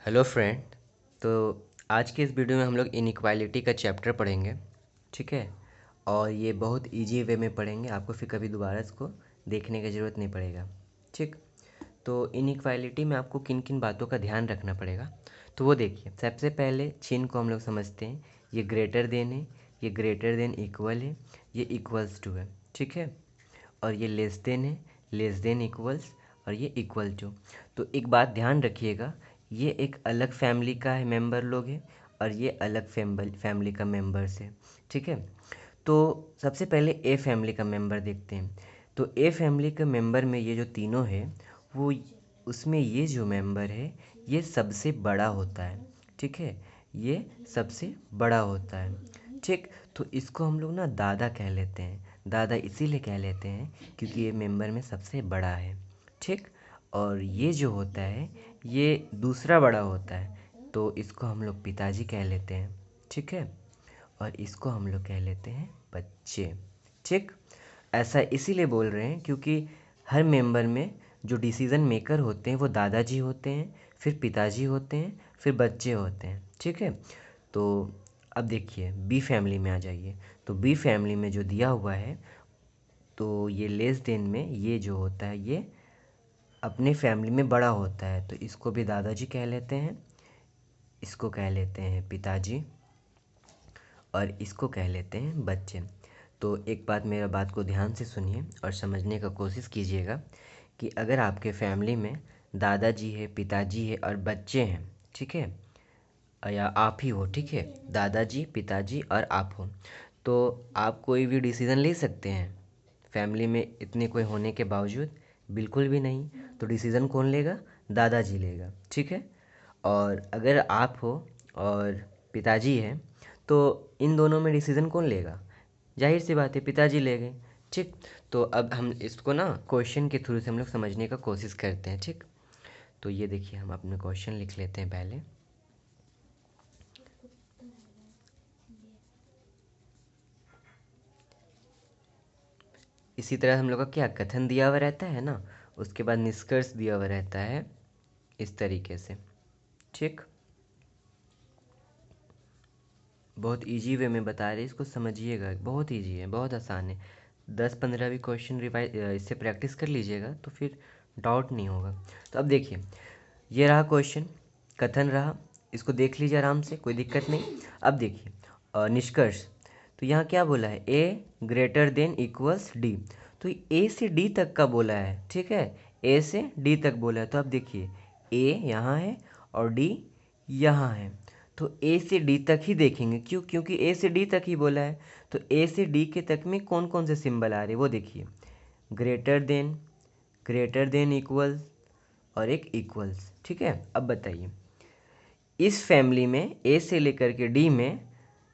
Hello friend. तो आज के इस वीडियो में हम लोग इनइक्वालिटी का चैप्टर पढ़ेंगे। ठीक है। और ये बहुत इजी वे में पढ़ेंगे, आपको फिर कभी दोबारा इसको देखने की ज़रूरत नहीं पड़ेगा। ठीक। तो इनइक्वालिटी में आपको किन किन बातों का ध्यान रखना पड़ेगा, तो वो देखिए। सबसे पहले चिन्ह को हम लोग समझते हैं। ये ग्रेटर देन है, ये ग्रेटर देन इक्वल है, ये इक्वल्स टू है। ठीक है। और ये लेस देन है, लेस देन इक्वल्स, और ये इक्वल टू। तो एक बात ध्यान रखिएगा, ये एक अलग फैमिली का है, मेंबर लोग हैं, और ये अलग फैमिली का मेंबर्स है। ठीक है। तो सबसे पहले ए फैमिली का मेंबर देखते हैं। तो ए फैमिली के मेंबर में ये जो तीनों है, वो उसमें ये जो मेंबर है ये सबसे बड़ा होता है। ठीक है। ये सबसे बड़ा होता है। ठीक। तो इसको हम लोग ना दादा कह लेते हैं। दादा इसीलिए कह लेते हैं क्योंकि ये मेंबर में सबसे बड़ा है। ठीक। और ये जो होता है ये दूसरा बड़ा होता है, तो इसको हम लोग पिताजी कह लेते हैं। ठीक है। और इसको हम लोग कह लेते हैं बच्चे। ठीक। ऐसा इसीलिए बोल रहे हैं क्योंकि हर मेंबर में जो डिसीज़न मेकर होते हैं वो दादाजी होते हैं, फिर पिताजी होते हैं, फिर बच्चे होते हैं। ठीक है। तो अब देखिए बी फैमिली में आ जाइए। तो बी फैमिली में जो दिया हुआ है, तो ये लेस देन में ये जो होता है ये अपने फैमिली में बड़ा होता है, तो इसको भी दादाजी कह लेते हैं, इसको कह लेते हैं पिताजी, और इसको कह लेते हैं बच्चे। तो एक बात, मेरा बात को ध्यान से सुनिए और समझने का कोशिश कीजिएगा कि अगर आपके फैमिली में दादाजी है, पिताजी है और बच्चे हैं, ठीक है, या आप ही हो, ठीक है, दादाजी, पिताजी और आप हो, तो आप कोई भी डिसीज़न ले सकते हैं फैमिली में इतने कोई होने के बावजूद? बिल्कुल भी नहीं। तो डिसीज़न कौन लेगा? दादाजी लेगा। ठीक है। और अगर आप हो और पिताजी हैं, तो इन दोनों में डिसीज़न कौन लेगा? जाहिर सी बात है, पिताजी लेंगे। ठीक। तो अब हम इसको ना क्वेश्चन के थ्रू से हम लोग समझने का कोशिश करते हैं। ठीक। तो ये देखिए, हम अपने क्वेश्चन लिख लेते हैं पहले। इसी तरह हम लोग का क्या कथन दिया हुआ रहता है ना, उसके बाद निष्कर्ष दिया हुआ रहता है इस तरीके से। ठीक। बहुत इजी वे में बता रहे, इसको समझिएगा, बहुत इजी है, बहुत आसान है। 10-15 भी क्वेश्चन रिवाइज इससे प्रैक्टिस कर लीजिएगा तो फिर डाउट नहीं होगा। तो अब देखिए, ये रहा क्वेश्चन, कथन रहा, इसको देख लीजिए आराम से, कोई दिक्कत नहीं। अब देखिए निष्कर्ष। तो यहाँ क्या बोला है? ए ग्रेटर देन इक्वल्स डी। तो ए से डी तक का बोला है। ठीक है। ए से डी तक बोला है। तो अब देखिए, ए यहाँ है और डी यहाँ है, तो ए से डी तक ही देखेंगे। क्यों? क्योंकि ए से डी तक ही बोला है। तो ए से डी के तक में कौन कौन से सिंबल आ रहे हैं वो देखिए। ग्रेटर देन इक्वल्स, और एक इक्वल्स। ठीक है। अब बताइए, इस फैमिली में ए से लेकर के डी में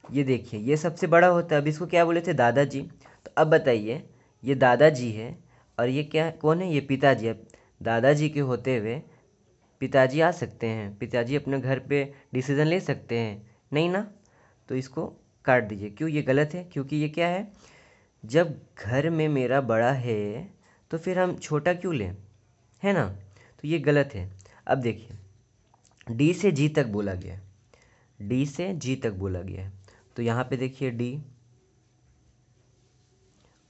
ये देखिए ये सबसे बड़ा होता है। अब इसको क्या बोले थे? दादाजी। तो अब बताइए, ये दादाजी है और ये क्या, कौन है? ये पिताजी। अब दादाजी के होते हुए पिताजी आ सकते हैं? पिताजी अपने घर पे डिसीज़न ले सकते हैं? नहीं ना। तो इसको काट दीजिए। क्यों? ये गलत है, क्योंकि ये क्या है, जब घर में मेरा बड़ा है तो फिर हम छोटा क्यों लें, है ना। तो ये गलत है। अब देखिए, डी से जी तक बोला गया है, डी से जी तक बोला गया है। तो यहाँ पे देखिए डी,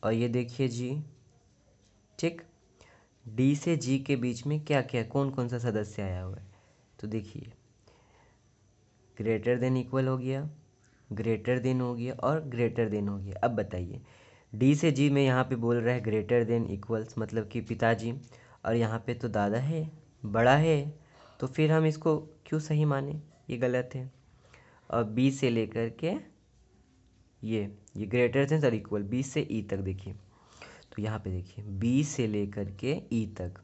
और ये देखिए जी। ठीक। डी से जी के बीच में क्या क्या, कौन कौन सा सदस्य आया हुआ है? तो देखिए, ग्रेटर देन इक्वल हो गया, ग्रेटर देन हो गया, और ग्रेटर देन हो गया। अब बताइए, डी से जी में यहाँ पे बोल रहा है ग्रेटर देन इक्वल्स, मतलब कि पिताजी, और यहाँ पे तो दादा है, बड़ा है, तो फिर हम इसको क्यों सही माने? ये गलत है। और बी से लेकर के ये ग्रेटर देन और इक्वल, बी से ई तक देखिए। तो यहाँ पे देखिए, बी से लेकर के ई तक,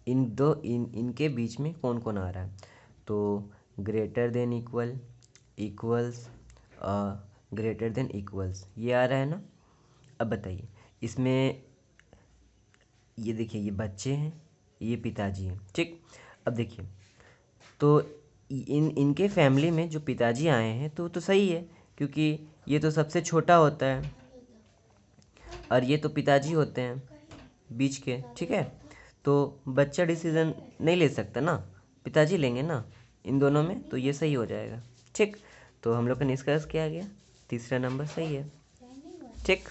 इनके बीच में कौन कौन आ रहा है? तो greater than equal, equals, greater than equals, ये आ रहा है ना। अब बताइए, इसमें ये देखिए, ये बच्चे हैं, ये पिताजी हैं। ठीक। अब देखिए, तो इनके फैमिली में जो पिताजी आए हैं तो सही है, क्योंकि ये तो सबसे छोटा होता है और ये तो पिताजी होते हैं बीच के। ठीक है। तो बच्चा डिसीज़न नहीं ले सकता ना, पिताजी लेंगे ना। इन दोनों में, तो ये सही हो जाएगा। ठीक, तो हम लोग का निष्कर्ष क्या आ गया, तीसरा नंबर सही है। ठीक।